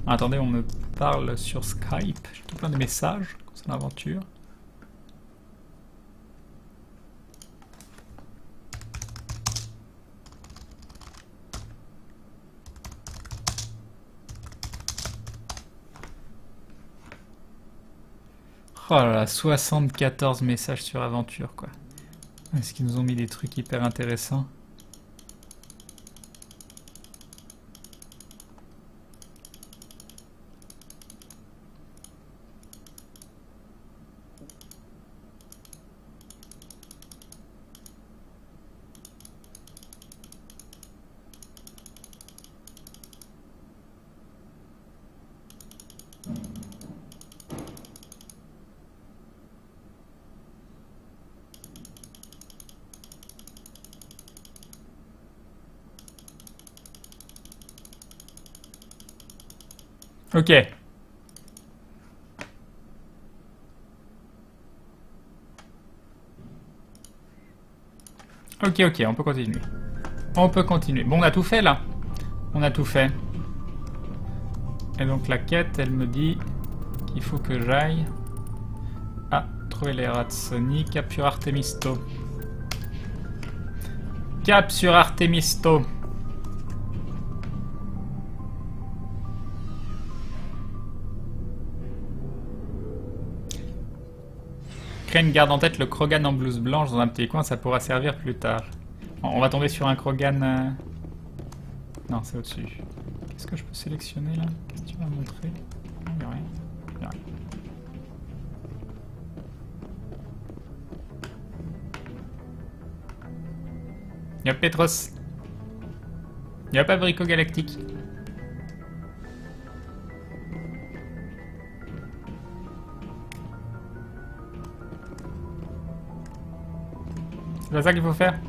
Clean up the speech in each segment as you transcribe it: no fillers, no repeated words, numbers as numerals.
Attendez, on me parle sur Skype. J'ai tout plein de messages concernant l'aventure. Oh là là, 74 messages sur aventure, quoi. Est-ce qu'ils nous ont mis des trucs hyper intéressants? Ok. Ok, ok, on peut continuer. On peut continuer. Bon, on a tout fait, là. On a tout fait. Et donc, la quête, elle me dit qu'il faut que j'aille... Ah, trouver les rats de Sony. Cap sur Artemisto. Cap sur Artemisto. Crane garde en tête le Krogan en blouse blanche dans un petit coin, ça pourra servir plus tard. Bon, on va tomber sur un Krogan... Non, c'est au-dessus. Qu'est-ce que je peux sélectionner là? Qu'est-ce que tu vas me montrer? Non, y'a rien. Y'a rien. Y'a Petros. Y'a pas Brico Galactique. C'est ça qu'il faut faire.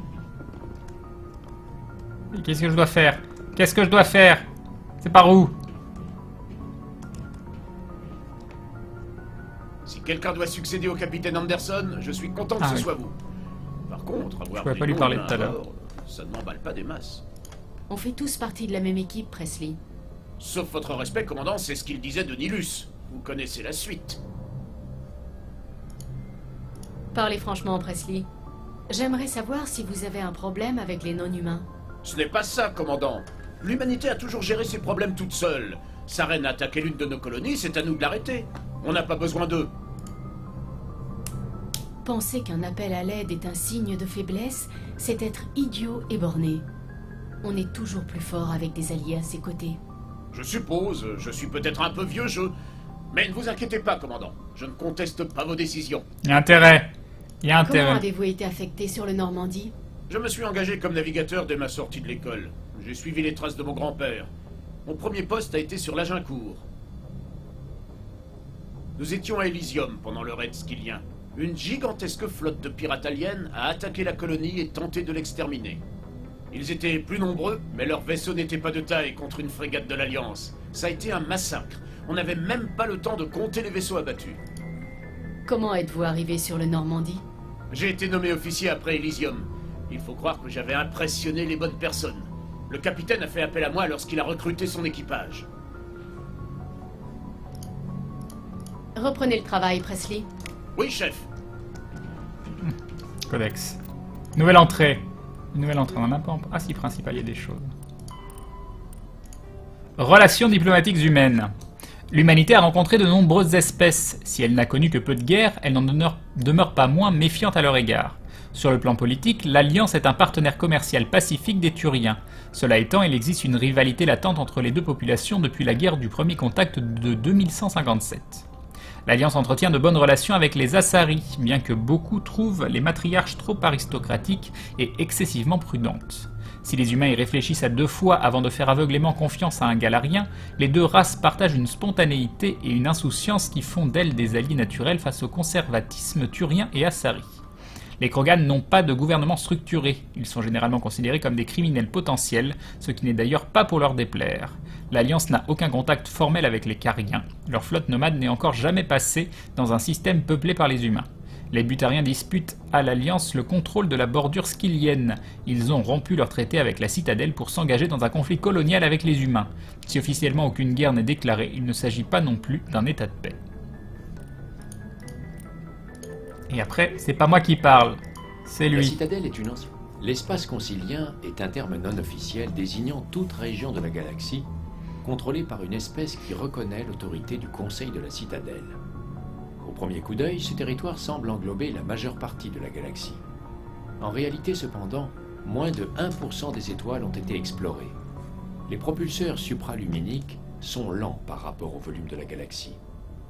Et qu'est-ce que je dois faire? Qu'est-ce que je dois faire? C'est par où? Si quelqu'un doit succéder au capitaine Anderson, je suis content que ce soit vous. Par contre, avoir pouvais pas lui parler tout à l'heure. Ça ne m'emballe pas des masses. On fait tous partie de la même équipe, Presley. Sauf votre respect, commandant, c'est ce qu'il disait de Nilus. Vous connaissez la suite. Parlez franchement, Presley. J'aimerais savoir si vous avez un problème avec les non-humains. Ce n'est pas ça, commandant. L'humanité a toujours géré ses problèmes toute seule. Sa reine a attaqué l'une de nos colonies, c'est à nous de l'arrêter. On n'a pas besoin d'eux. Penser qu'un appel à l'aide est un signe de faiblesse, c'est être idiot et borné. On est toujours plus fort avec des alliés à ses côtés. Je suppose, je suis peut-être un peu vieux jeu. Mais ne vous inquiétez pas, commandant. Je ne conteste pas vos décisions. Il y a intérêt. Il y a intérêt. Comment avez-vous été affecté sur le Normandie? Je me suis engagé comme navigateur dès ma sortie de l'école. J'ai suivi les traces de mon grand-père. Mon premier poste a été sur l'Agincourt. Nous étions à Elysium pendant le raid skylien. Une gigantesque flotte de pirates aliens a attaqué la colonie et tenté de l'exterminer. Ils étaient plus nombreux, mais leur vaisseau n'était pas de taille contre une frégate de l'Alliance. Ça a été un massacre. On n'avait même pas le temps de compter les vaisseaux abattus. Comment êtes-vous arrivé sur le Normandie? J'ai été nommé officier après Elysium. Il faut croire que j'avais impressionné les bonnes personnes. Le capitaine a fait appel à moi lorsqu'il a recruté son équipage. Reprenez le travail, Presley. Oui, chef. Codex. Nouvelle entrée. Une nouvelle entrée. On en a pas. Ah si, principal, il y a des choses. Relations diplomatiques humaines. L'humanité a rencontré de nombreuses espèces. Si elle n'a connu que peu de guerres, elle n'en demeure pas moins méfiante à leur égard. Sur le plan politique, l'Alliance est un partenaire commercial pacifique des Turiens. Cela étant, il existe une rivalité latente entre les deux populations depuis la guerre du premier contact de 2157. L'Alliance entretient de bonnes relations avec les Assaris, bien que beaucoup trouvent les matriarches trop aristocratiques et excessivement prudentes. Si les humains y réfléchissent à deux fois avant de faire aveuglément confiance à un Galarien, les deux races partagent une spontanéité et une insouciance qui font d'elles des alliés naturels face au conservatisme turien et Assari. Les Krogan n'ont pas de gouvernement structuré, ils sont généralement considérés comme des criminels potentiels, ce qui n'est d'ailleurs pas pour leur déplaire. L'Alliance n'a aucun contact formel avec les Cariens, leur flotte nomade n'est encore jamais passée dans un système peuplé par les humains. Les Butariens disputent à l'Alliance le contrôle de la bordure skyllienne. Ils ont rompu leur traité avec la Citadelle pour s'engager dans un conflit colonial avec les humains. Si officiellement aucune guerre n'est déclarée, il ne s'agit pas non plus d'un état de paix. Et après, c'est pas moi qui parle, c'est La lui. Citadelle est une ancienne... L'espace concilien est un terme non officiel désignant toute région de la galaxie contrôlée par une espèce qui reconnaît l'autorité du Conseil de la Citadelle. Au premier coup d'œil, ce territoire semble englober la majeure partie de la galaxie. En réalité, cependant, moins de 1% des étoiles ont été explorées. Les propulseurs supraluminiques sont lents par rapport au volume de la galaxie.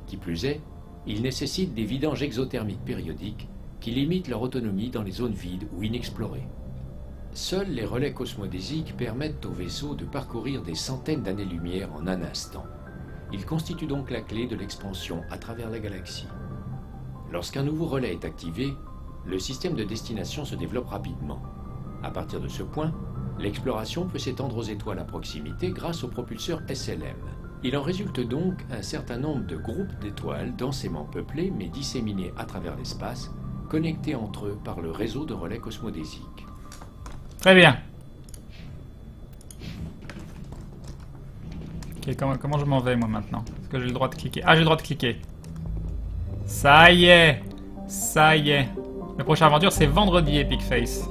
Qui plus est, ils nécessitent des vidanges exothermiques périodiques qui limitent leur autonomie dans les zones vides ou inexplorées. Seuls les relais cosmodésiques permettent aux vaisseaux de parcourir des centaines d'années-lumière en un instant. Ils constituent donc la clé de l'expansion à travers la galaxie. Lorsqu'un nouveau relais est activé, le système de destination se développe rapidement. À partir de ce point, l'exploration peut s'étendre aux étoiles à proximité grâce aux propulseurs SLM. Il en résulte donc un certain nombre de groupes d'étoiles densément peuplés mais disséminés à travers l'espace, connectés entre eux par le réseau de relais cosmodésiques. Très bien. Ok, comment je m'en vais moi maintenant? Est-ce que j'ai le droit de cliquer? Ah, j'ai le droit de cliquer. Ça y est. Ça y est. La prochaine aventure, c'est vendredi, Epic Face.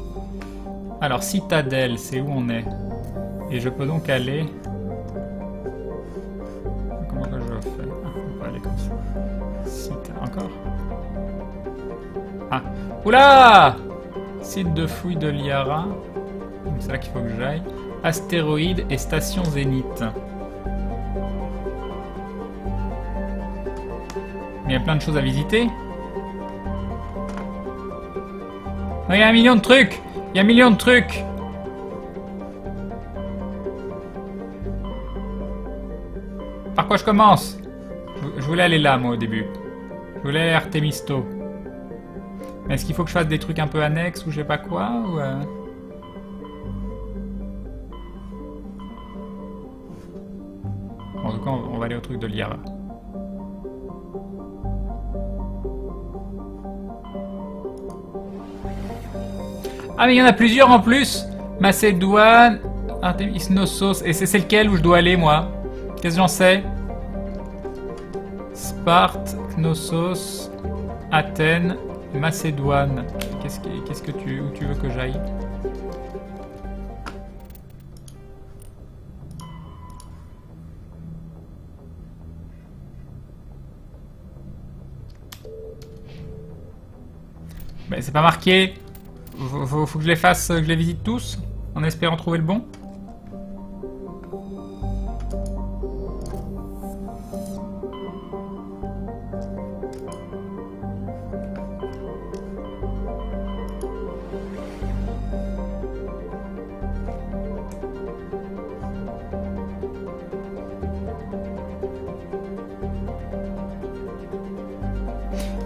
Alors, Citadelle, c'est où on est? Et je peux donc aller... Comment que je fais? Ah, on peut aller comme ça. Encore? Ah. Oula! Site de fouille de Liara. Donc c'est là qu'il faut que j'aille. Astéroïdes et station Zénith. Mais il y a plein de choses à visiter. Oh, il y a un million de trucs! Il y a un million de trucs! Par quoi je commence? Je voulais aller là, moi, au début. Je voulais aller à Artemisto. Mais est-ce qu'il faut que je fasse des trucs un peu annexes ou je sais pas quoi ou En tout cas, on va aller au truc de Liara. Ah mais il y en a plusieurs en plus. Macédoine, Artemis, Knossos. Et c'est lequel où je dois aller moi? Qu'est-ce que j'en sais? Sparte, Knossos, Athènes, Macédoine. Où tu veux que j'aille? Mais c'est pas marqué. Faut que je les fasse, que je les visite tous, en espérant trouver le bon.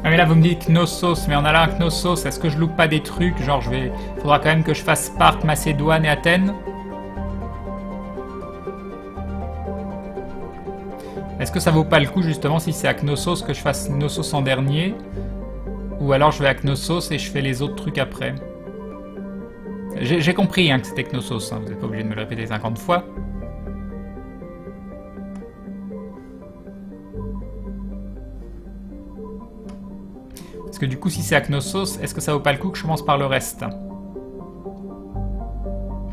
Ah mais là vous me dites Knossos, mais en allant à Knossos, est-ce que je loupe pas des trucs? Genre faudra quand même que je fasse Sparte, Macédoine et Athènes. Est-ce que ça vaut pas le coup justement si c'est à Knossos que je fasse Knossos en dernier? Ou alors je vais à Knossos et je fais les autres trucs après? J'ai compris hein, que c'était Knossos, hein, vous n'êtes pas obligé de me le répéter 50 fois. Parce que du coup, si c'est à Knossos, est-ce que ça vaut pas le coup que je commence par le reste?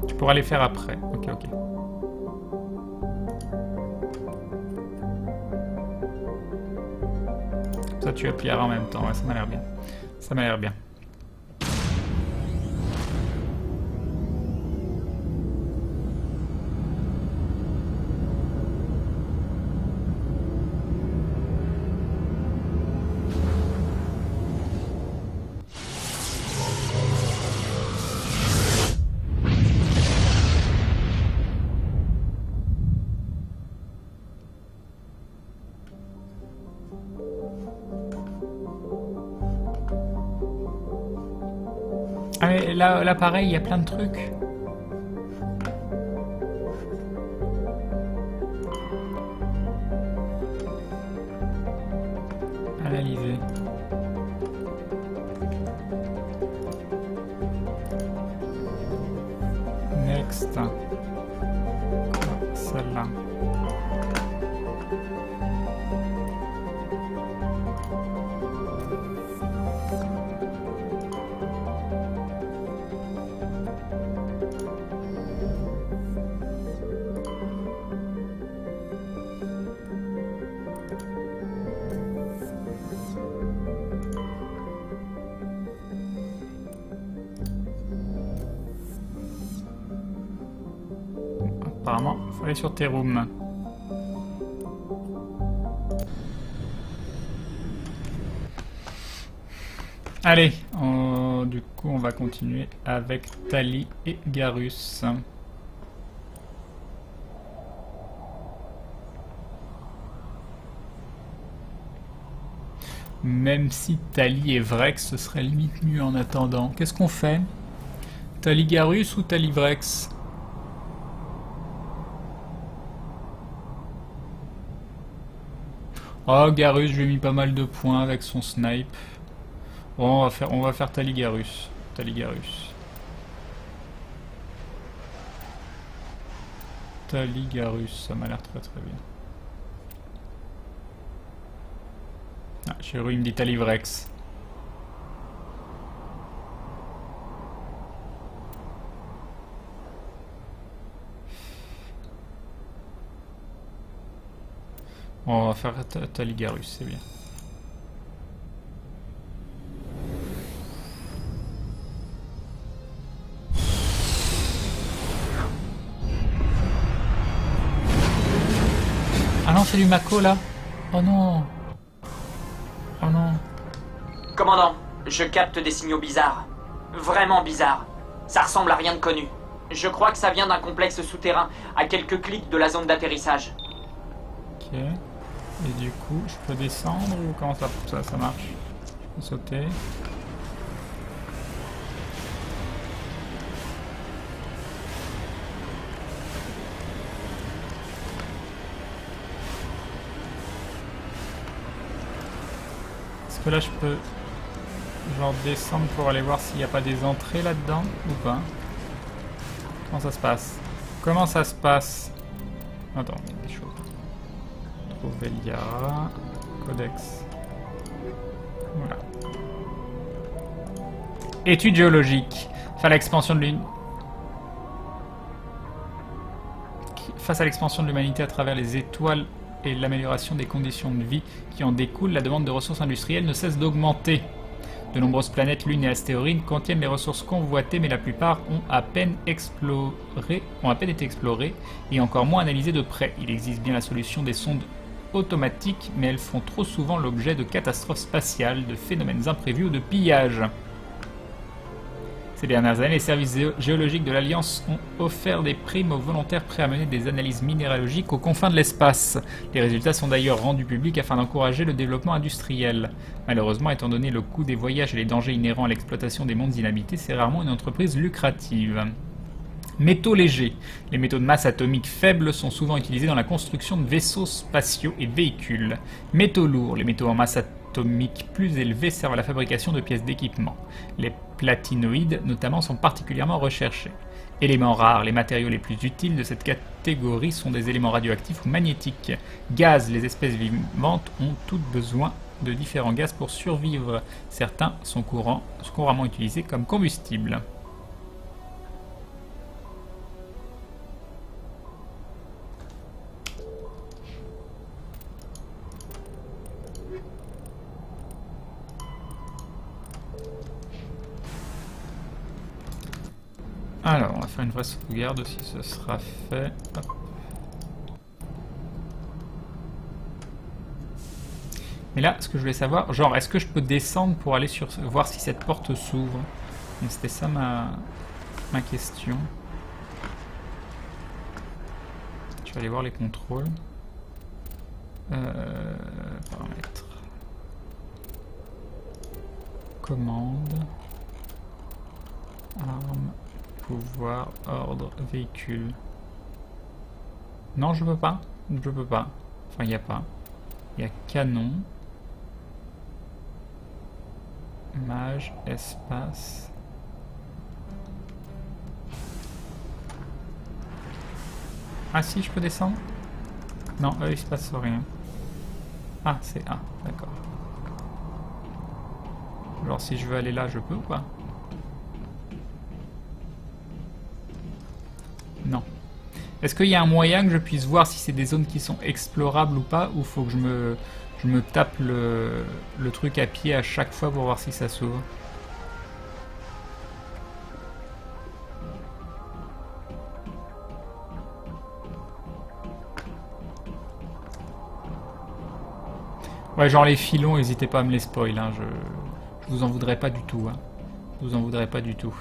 Tu pourras les faire après. Ok, ok. Ça, tu appuieras en même temps. Ouais, ça m'a l'air bien. Ça m'a l'air bien. Ah mais là pareil, il y a plein de trucs. Analyser. celle-là. Apparemment, il faut aller sur tes rooms. Allez, du coup, on va continuer avec Tali et Garus. Même si Tali et Vrex, ce serait limite mieux en attendant. Qu'est-ce qu'on fait? Tali Garus ou Tali Vrex? Oh, Garus, je lui ai mis pas mal de points avec son snipe. Bon, on va faire Tali Garus. Tali Garus. Tali Garus, ça m'a l'air très très bien. Ah, Chéru, il me dit Tali Vrex. On va faire Tali Garus, c'est bien. Ah non, c'est du Mako là. Oh non. Oh non. Commandant, je capte des signaux bizarres. Vraiment bizarres. Ça ressemble à rien de connu. Je crois que ça vient d'un complexe souterrain, à quelques clics de la zone d'atterrissage. Ok. Et du coup, je peux descendre ou comment ça marche? Sauter. Est-ce que là je peux genre descendre pour aller voir s'il n'y a pas des entrées là-dedans ou pas? Comment ça se passe? Comment ça se passe? Attends, il y a des choses. Veliara, Codex. Voilà. Étude géologique. Face à l'expansion de l'humanité à travers les étoiles et l'amélioration des conditions de vie qui en découlent, la demande de ressources industrielles ne cesse d'augmenter. De nombreuses planètes, lunes et astéroïdes contiennent les ressources convoitées, mais la plupart ont à peine été explorées et encore moins analysées de près. Il existe bien la solution des sondes automatiques, mais elles font trop souvent l'objet de catastrophes spatiales, de phénomènes imprévus ou de pillages. Ces dernières années, les services géologiques de l'Alliance ont offert des primes aux volontaires prêts à mener des analyses minéralogiques aux confins de l'espace. Les résultats sont d'ailleurs rendus publics afin d'encourager le développement industriel. Malheureusement, étant donné le coût des voyages et les dangers inhérents à l'exploitation des mondes inhabités, c'est rarement une entreprise lucrative. Métaux légers. Les métaux de masse atomique faible sont souvent utilisés dans la construction de vaisseaux spatiaux et véhicules. Métaux lourds. Les métaux en masse atomique plus élevée servent à la fabrication de pièces d'équipement. Les platinoïdes, notamment, sont particulièrement recherchés. Éléments rares. Les matériaux les plus utiles de cette catégorie sont des éléments radioactifs ou magnétiques. Gaz. Les espèces vivantes ont toutes besoin de différents gaz pour survivre. Certains sont couramment utilisés comme combustible. Alors, on va faire une vraie sauvegarde si ce sera fait. Hop. Mais là, ce que je voulais savoir, genre, est-ce que je peux descendre pour aller voir si cette porte s'ouvre? Donc c'était ça ma question. Je vais aller voir les contrôles. Paramètres. Commande. Arme. Pouvoir, ordre, véhicule. Non, je peux pas. Je peux pas. Enfin, il n'y a pas. Il y a canon. Mage, espace. Ah si, je peux descendre? Non, eux, il se passe rien. Ah, c'est A, d'accord. Alors si je veux aller là, je peux ou pas? Non. Est-ce qu'il y a un moyen que je puisse voir si c'est des zones qui sont explorables ou pas? Ou faut que je me tape le truc à pied à chaque fois pour voir si ça s'ouvre? Ouais, genre les filons, n'hésitez pas à me les spoil, hein, je vous en voudrais pas du tout, hein. Je vous en voudrais pas du tout.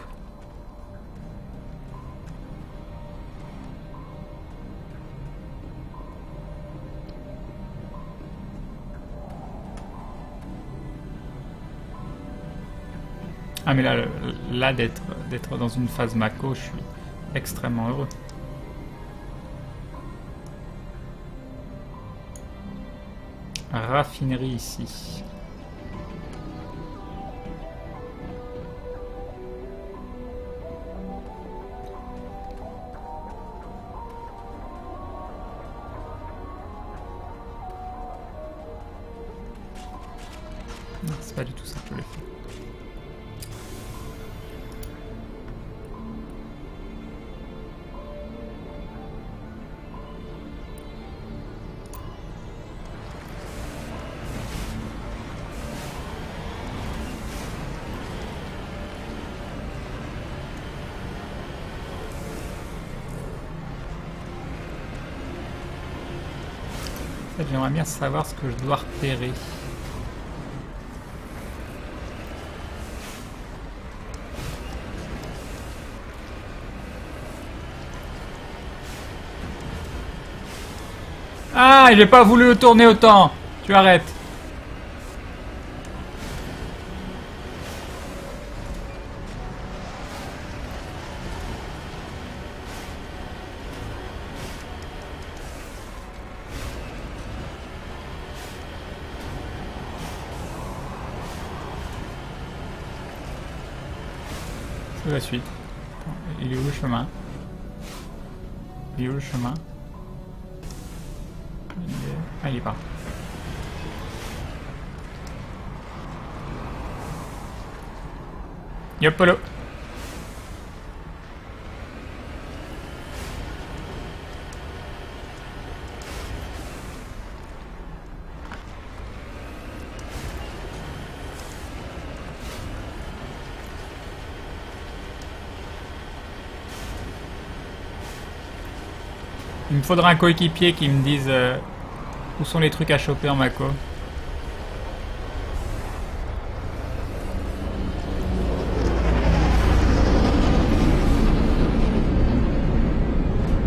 Ah mais là d'être dans une phase Mako, je suis extrêmement heureux. Raffinerie ici. Non, c'est pas du tout ça que je voulais faire. J'aimerais bien savoir ce que je dois repérer. Ah, j'ai pas voulu le tourner autant. Tu arrêtes. C'est la suite. Il est où le chemin? Il est où le chemin? Ah, il est pas. Yopolo. Il me faudra un coéquipier qui me dise où sont les trucs à choper en Mako.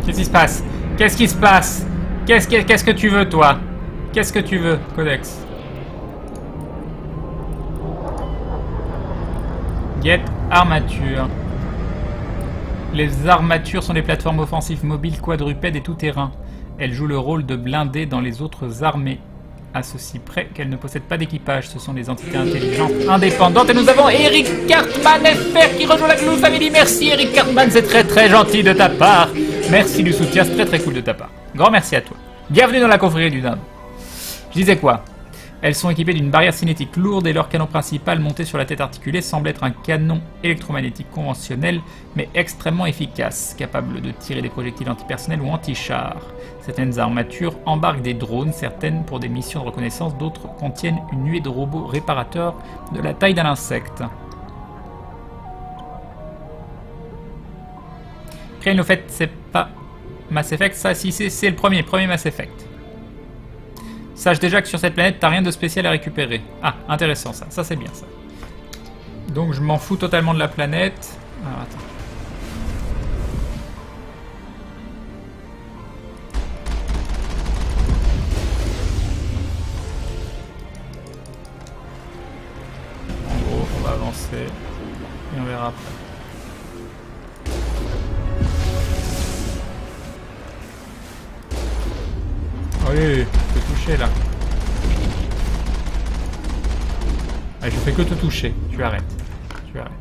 Qu'est-ce qui se passe? Qu'est-ce qui se passe? Qu'est-ce que tu veux, toi? Qu'est-ce que tu veux, Codex? Get armature. Les armatures sont des plateformes offensives mobiles, quadrupèdes et tout-terrain. Elles jouent le rôle de blindés dans les autres armées, à ceci près qu'elles ne possèdent pas d'équipage. Ce sont des entités intelligentes indépendantes. Et nous avons Eric Cartman FR qui rejoint la Glue Family. Merci Eric Cartman, c'est très très gentil de ta part. Merci du soutien, c'est très très cool de ta part. Grand merci à toi. Bienvenue dans la confrérie du Dôme. Je disais quoi? Elles sont équipées d'une barrière cinétique lourde et leur canon principal monté sur la tête articulée semble être un canon électromagnétique conventionnel mais extrêmement efficace, capable de tirer des projectiles antipersonnels ou anti-chars. Certaines armatures embarquent des drones, certaines pour des missions de reconnaissance, d'autres contiennent une nuée de robots réparateurs de la taille d'un insecte. Crane, au fait, c'est pas Mass Effect, ça si c'est le premier Mass Effect. Sache déjà que sur cette planète, t'as rien de spécial à récupérer. Ah, intéressant ça. Ça, c'est bien ça. Donc, je m'en fous totalement de la planète. Alors, attends. En gros, on va avancer. Et on verra après. Oui, je peux toucher là. Ah, je fais que te toucher. Tu arrêtes. Tu arrêtes.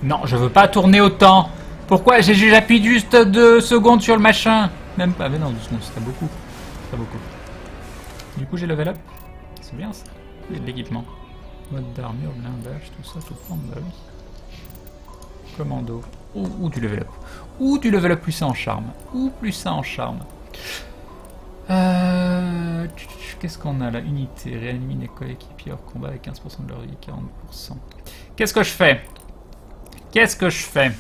Non, je veux pas tourner autant. Pourquoi? J'appuie juste 2 secondes sur le machin. Même pas. Mais non, 2 secondes, c'est beaucoup. C'est beaucoup. Du coup, j'ai level up. C'est bien ça. Il y a de l'équipement. Mode d'armure, blindage, tout ça, tout prendre. Bah oui. Commando. Ou du level up. Ou du level up plus ça en charme. Ou plus ça en charme. Qu'est-ce qu'on a là? Unité. Réanime les coéquipiers hors combat avec 15% de leur vie, 40%. Qu'est-ce que je fais? Qu'est-ce que je fais?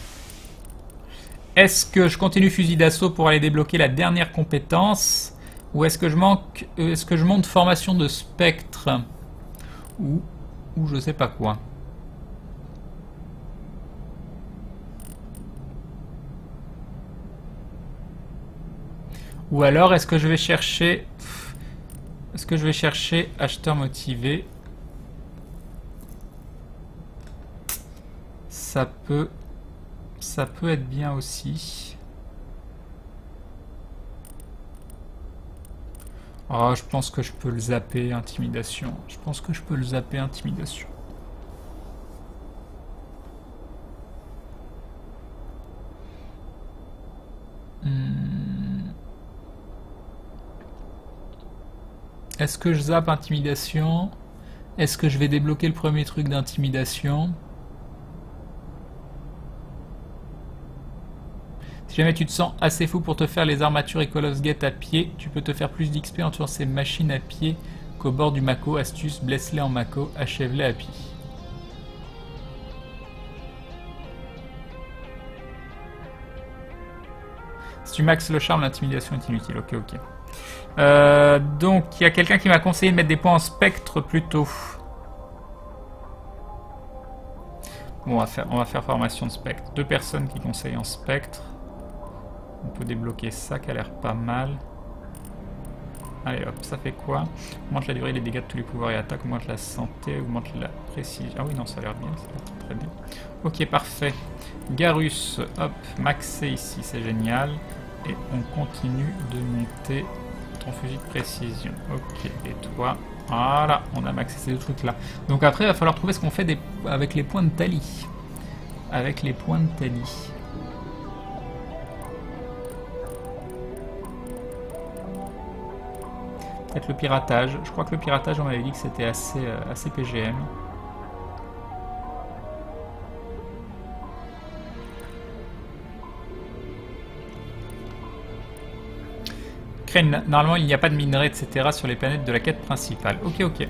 Est-ce que je continue fusil d'assaut pour aller débloquer la dernière compétence? Ou est-ce que je monte formation de spectre? Ou je sais pas quoi. Ou alors est-ce que je vais chercher... Est-ce que je vais chercher acheteur motivé? Ça peut être bien aussi. Oh, je pense que je peux le zapper, intimidation. Je pense que je peux le zapper, intimidation. Est-ce que je zappe intimidation? Est-ce que je vais débloquer le premier truc d'intimidation? Si jamais tu te sens assez fou pour te faire les armatures et Call of Gate à pied, tu peux te faire plus d'XP en tuant ces machines à pied qu'au bord du Mako. Astuce, blesse-les en Mako, achève-les à pied. Si tu maxes le charme, l'intimidation est inutile. Ok, ok. Donc, il y a quelqu'un qui m'a conseillé de mettre des points en spectre plutôt. Bon, on va faire formation de spectre. 2 personnes qui conseillent en spectre. On peut débloquer ça qui a l'air pas mal. Allez hop, ça fait quoi? Augmente la durée des dégâts de tous les pouvoirs et attaques, augmente la santé, augmente la précision. Ah oui, non, ça a l'air bien, ça a l'air très bien. Ok, parfait. Garus, hop, maxé ici, c'est génial. Et on continue de monter ton fusil de précision. Ok, et toi, voilà, on a maxé ces 2 trucs-là. Donc après, il va falloir trouver ce qu'on fait avec les points de Tali. Avec les points de Tali. Peut-être le piratage. Je crois que le piratage, on m'avait dit que c'était assez PGM. Crane, normalement il n'y a pas de minerais, etc. sur les planètes de la quête principale. Ok, ok.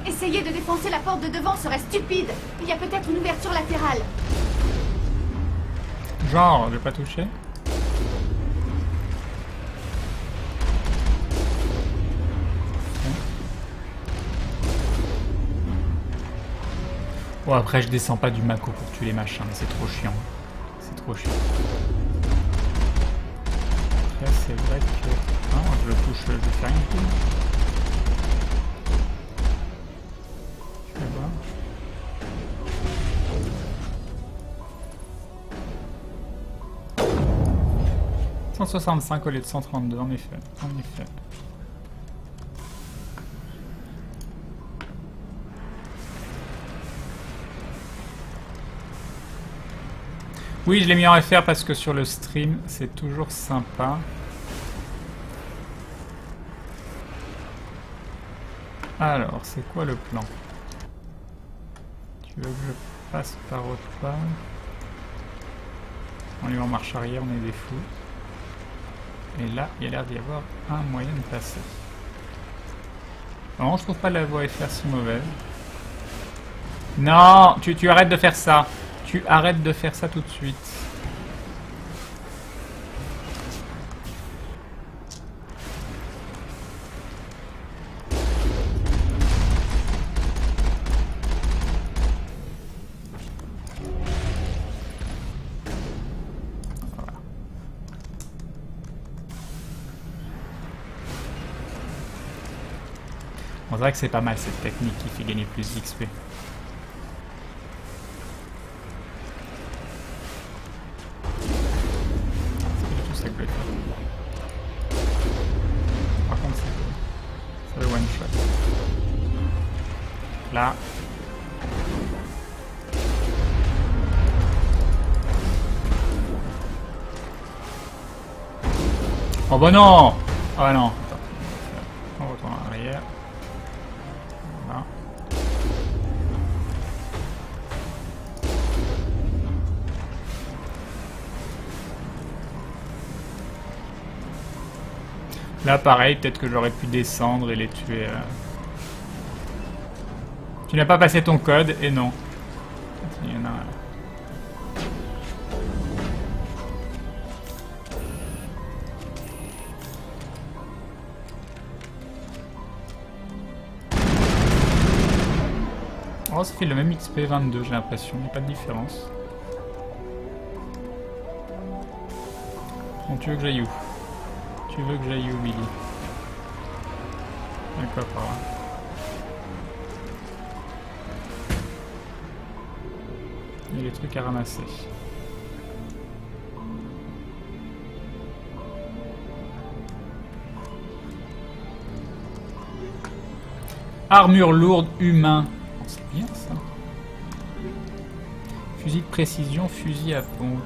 Essayer de défoncer la porte de devant serait stupide. Il y a peut-être une ouverture latérale. Genre, j'ai pas touché. Bon, après, je descends pas du Mako pour tuer les machins, mais c'est trop chiant. C'est trop chiant. Après, c'est vrai que... Non, je le touche, je fais rien du tout. Je vais voir. 165 au lieu de 132, en effet. En effet. Oui, je l'ai mis en FR parce que sur le stream, c'est toujours sympa. Alors, c'est quoi le plan? Tu veux que je passe par autre part? On est en marche arrière, on est des fous. Et là, il y a l'air d'y avoir un moyen de passer. Non, je trouve pas la voie FR si mauvaise. Non, tu arrêtes de faire ça. Tu arrêtes de faire ça tout de suite. c'est vrai que c'est pas mal cette technique qui fait gagner plus d'XP. C'est tout ça que je voulais faire. Par contre, c'est le one shot. Là. Oh bah non! Ah non! Attends. On retourne en arrière. Voilà. Là pareil, peut-être que j'aurais pu descendre et les tuer. Tu n'as pas passé ton code, et non. Il y en a un là. Oh, ça fait le même XP 22, j'ai l'impression, il n'y a pas de différence. Bon, tu veux que j'aille où? Tu veux que j'aille où, Billy? D'accord, par là. Il y a des trucs à ramasser. Armure lourde humain. C'est bien ça. Fusil de précision, fusil à pompe.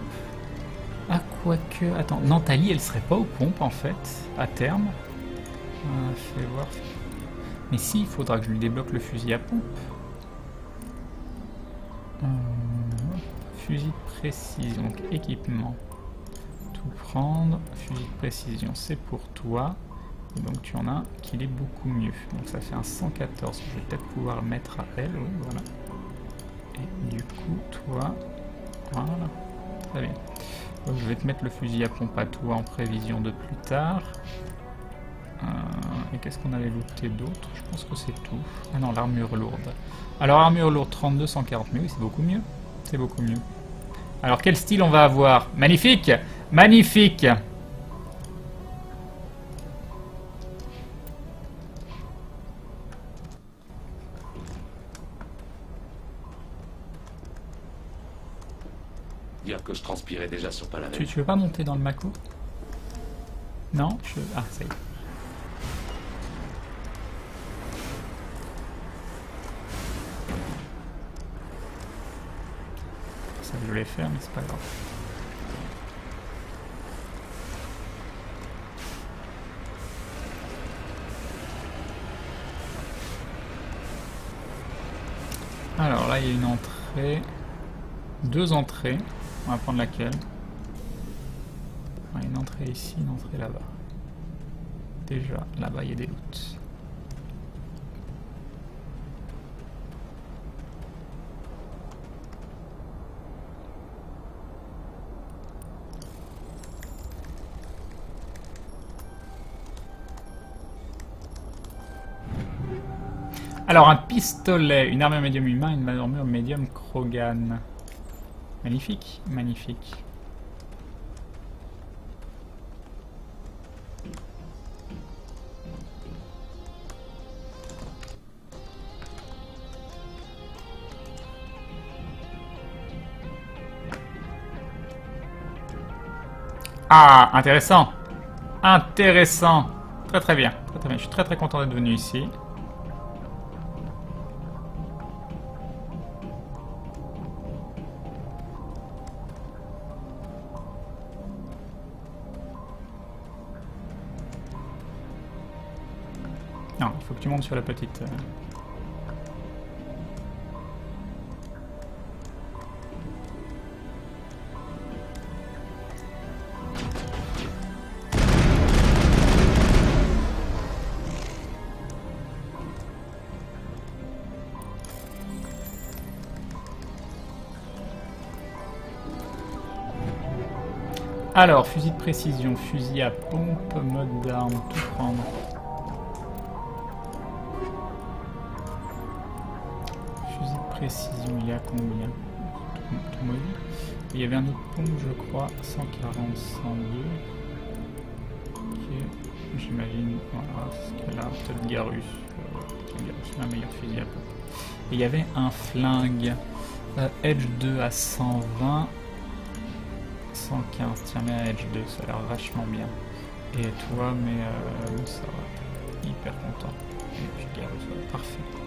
Ah, quoique. Attends, Nantalie, elle serait pas aux pompes en fait, à terme. Fais voir. Mais si, il faudra que je lui débloque le fusil à pompe. Fusil de précision, donc équipement. Tout prendre. Fusil de précision, c'est pour toi. Et donc tu en as un qui est beaucoup mieux. Donc ça fait un 114. Je vais peut-être pouvoir le mettre à elle. Oui, voilà. Et du coup, toi. Voilà. Très bien. Donc, je vais te mettre le fusil à pompe à toi en prévision de plus tard. Et qu'est-ce qu'on avait looté d'autre? Je pense que c'est tout. Ah non, l'armure lourde. Alors, armure lourde 32, 140. Mais oui, c'est beaucoup mieux. C'est beaucoup mieux. Alors, quel style on va avoir? Magnifique! Magnifique! Dire que je transpirais déjà sur Palamède. Tu veux pas monter dans le Mako? Non? Ah, ça y est. Ça, je voulais faire, mais c'est pas grave. Alors là, il y a une entrée. 2 entrées. On va prendre laquelle? Une entrée ici, une entrée là-bas. Déjà, là-bas, il y a des loots. Alors, un pistolet, une armure médium humain, une armure médium Krogan. Magnifique, magnifique. Ah, intéressant. Intéressant. Très très bien. Très très bien. Je suis très très content d'être venu ici. Non, il faut que tu montes sur la petite... Alors, fusil de précision, fusil à pompe, mode d'arme, tout prendre. Fusil de précision, il y a combien? Tout mauvais. Il y avait un autre pompe, je crois, 140, 102. Ok, j'imagine, voilà, ce qu'elle a, peut-être Garus. Ok. c'est ma meilleure fusil à pompe. Et il y avait un flingue. Edge 2 à 120. 115, tiens, mais à Edge 2, ça a l'air vachement bien. Et toi, mais ça va. Hyper content. Et puis, parfait.